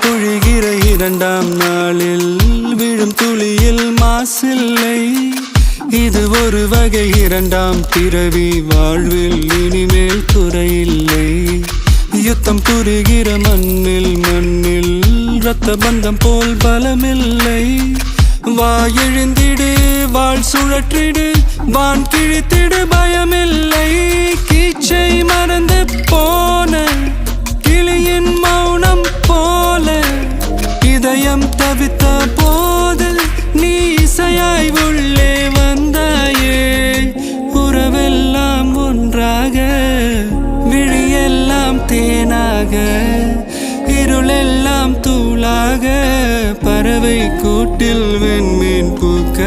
பொழிகிற இரண்டாம் நாளில் விழும் துளியில் மாசில்லை. இது ஒரு வகை இரண்டாம் பிறவி, வாழ்வில் இனிமேல் குறையில்லை. யுத்தம் புரிகிற மண்ணில் இரத்த பந்தம் போல் பலமில்லை. வா எழுந்திடு, வாழ் சுழற்றிடு, வான் கிழித்திடு, பயமில்லை. கீச்சை மறந்து போன கிளியின் மௌனம் போல இதயம் தவித்த போது நீ இசையாய் உள்ளே வந்தாயே. உறவெல்லாம் ஒன்றாக, விழியெல்லாம் தேனாக, இருளெல்லாம் தூளாக, பறவை கூட்டில் வெண்மீன் பூக்க